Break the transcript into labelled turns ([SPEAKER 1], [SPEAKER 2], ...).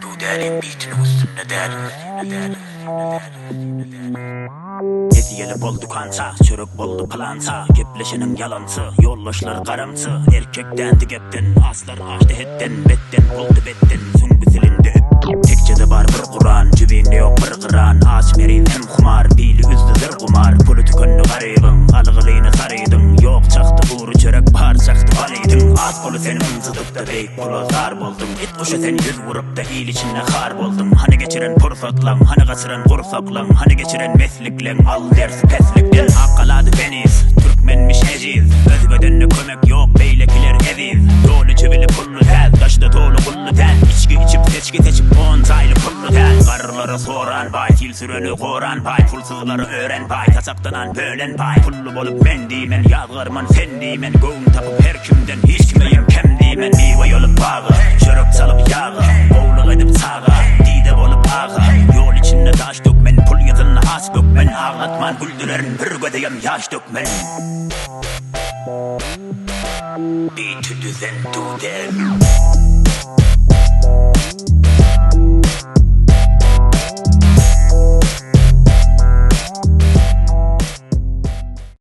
[SPEAKER 1] Dudelim beat'in üstünde derim. Hediyeli boldu kansa, çörük boldu planta. Gepleşinin yalansı, yollaşlar karamsı. Erkekten digepten, aslar açtı hetten. Betten boldu betten, süngü silindi. Tekçede bar bir Kur'an, cübinde yok bir kıran. Aç merin hem kumar, bili üzdüdür kumar. Politikönü garibin, algılığını sarıydın. Yok çaktı uğru çörek, bar çaktı baliydin. Az bolu senin zıdıkta beyik bulu zar boldun. Et uşa sen yüz vurup da il içinde har boldun. Hani geçiren pursatlan, hani kaçıran kursaklan. Hani geçiren mesliklen, al dersi peslikten. Akkaladı beniz, Türkmenmiş eciz. Özgödenle kömek yok, beylekiler eviz. Dolu çivili pullu tel, taşıda dolu kullu tel. İçki içip seçki seçip 10 saylı pullu tel. Karıları soran bay, til süreni koran bay. Pulsuzları öğren bay, tasaktanan bölen bay. Pullu bolup ben deymen, yazgırman sen deymen. Göğün tapıp her kimden hiç kimeyim kem deymen. Miva yolup bağı, çörük salıp yağı. Oğluk edip sağı, dide bolup ağı. Yol içinde taş dökmen, pul yazınla as dökmen. Ağlatman güldülerin bir gödeyem yaş dökmen. Beat düzen Dudel.